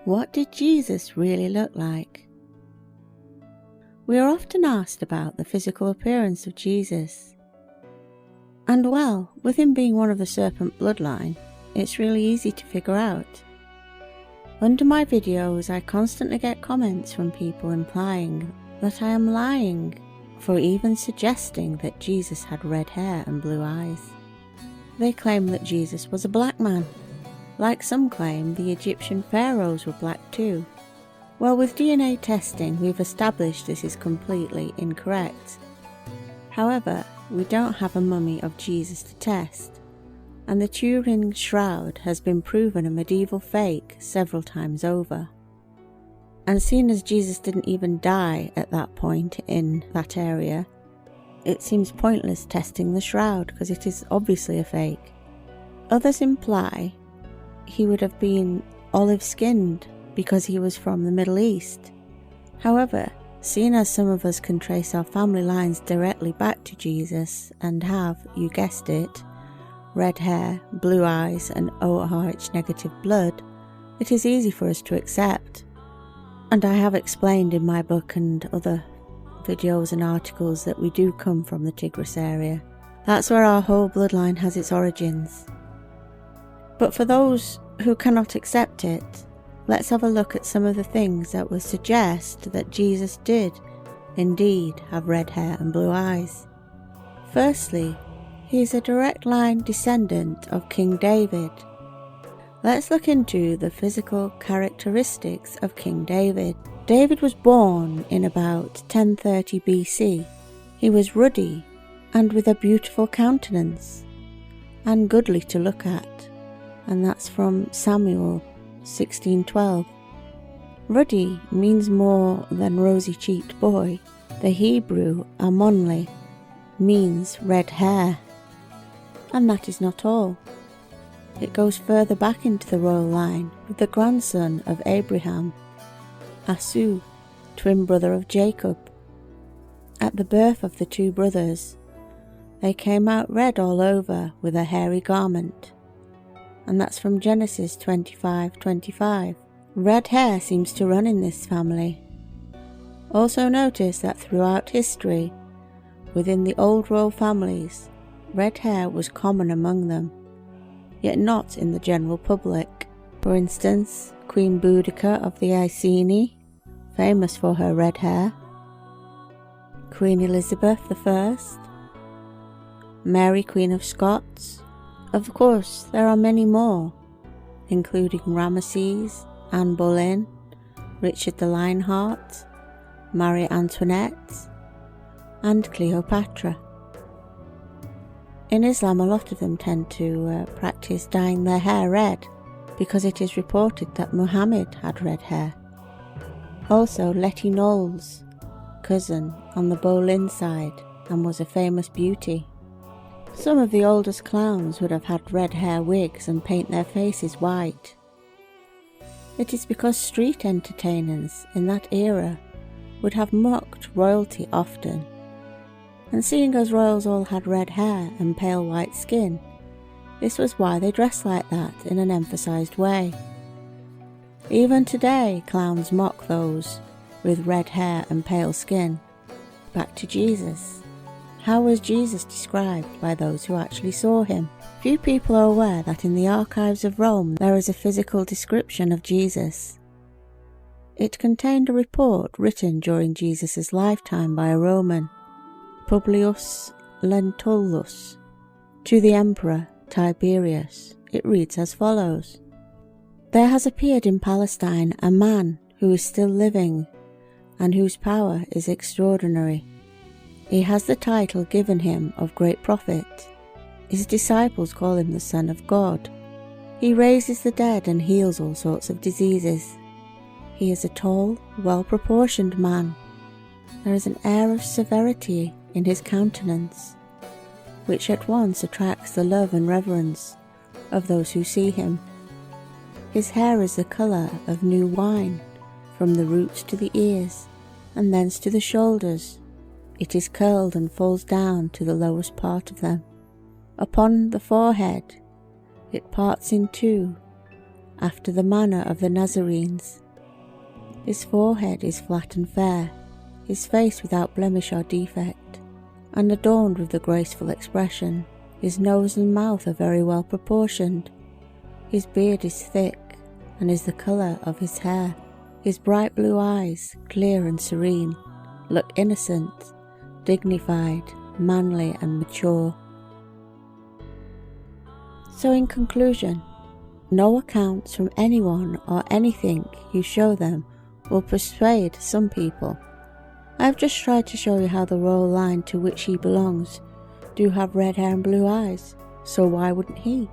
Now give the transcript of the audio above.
What did Jesus really look like? We are often asked about the physical appearance of Jesus. And well, with him being one of the serpent bloodline, it's really easy to figure out. Under my videos, I constantly get comments from people implying that I am lying for even suggesting that Jesus had red hair and blue eyes. They claim that Jesus was a black man. Like some claim, the Egyptian pharaohs were black too. Well, with DNA testing, we've established this is completely incorrect. However, we don't have a mummy of Jesus to test, and the Turin shroud has been proven a medieval fake several times over. And seeing as Jesus didn't even die at that point in that area, it seems pointless testing the shroud because it is obviously a fake. Others imply he would have been olive-skinned because he was from the Middle East. However, seeing as some of us can trace our family lines directly back to Jesus and have, you guessed it, red hair, blue eyes and ORH negative blood, it is easy for us to accept. And I have explained in my book and other videos and articles that we do come from the Tigris area. That's where our whole bloodline has its origins. But for those who cannot accept it, let's have a look at some of the things that would suggest that Jesus did indeed have red hair and blue eyes. Firstly, he is a direct line descendant of King David. Let's look into the physical characteristics of King David. David was born in about 1030 BC. He was ruddy and with a beautiful countenance and goodly to look at. And that's from Samuel 16:12. Ruddy means more than rosy-cheeked boy. The Hebrew Amonli means red hair. And that is not all. It goes further back into the royal line with the grandson of Abraham, Asu, twin brother of Jacob. At the birth of the two brothers, they came out red all over with a hairy garment. And that's from Genesis 25:25. Red hair seems to run in this family. Also notice that throughout history, within the old royal families, red hair was common among them, yet not in the general public. For instance, Queen Boudica of the Iceni, famous for her red hair, Queen Elizabeth I, Mary Queen of Scots. Of course, there are many more, including Ramesses, Anne Boleyn, Richard the Lionheart, Marie Antoinette, and Cleopatra. In Islam, a lot of them tend to practice dyeing their hair red, because it is reported that Muhammad had red hair. Also, Letty Knowles, cousin on the Boleyn side, and was a famous beauty. Some of the oldest clowns would have had red hair wigs and paint their faces white. It is because street entertainers in that era would have mocked royalty often, and seeing as royals all had red hair and pale white skin, this was why they dressed like that in an emphasized way. Even today, clowns mock those with red hair and pale skin. Back to Jesus. How was Jesus described by those who actually saw him? Few people are aware that in the archives of Rome there is a physical description of Jesus. It contained a report written during Jesus' lifetime by a Roman, Publius Lentulus, to the Emperor Tiberius. It reads as follows: "There has appeared in Palestine a man who is still living and whose power is extraordinary. He has the title given him of great prophet. His disciples call him the Son of God. He raises the dead and heals all sorts of diseases. He is a tall, well-proportioned man. There is an air of severity in his countenance, which at once attracts the love and reverence of those who see him. His hair is the colour of new wine, from the roots to the ears, and thence to the shoulders. It is curled and falls down to the lowest part of them. Upon the forehead it parts in two, after the manner of the Nazarenes. His forehead is flat and fair, his face without blemish or defect, and adorned with the graceful expression. His nose and mouth are very well proportioned. His beard is thick, and is the colour of his hair. His bright blue eyes, clear and serene, look innocent, dignified, manly and mature. So in conclusion, no accounts from anyone or anything you show them will persuade some people. I have just tried to show you how the royal line to which he belongs do have red hair and blue eyes, so why wouldn't he?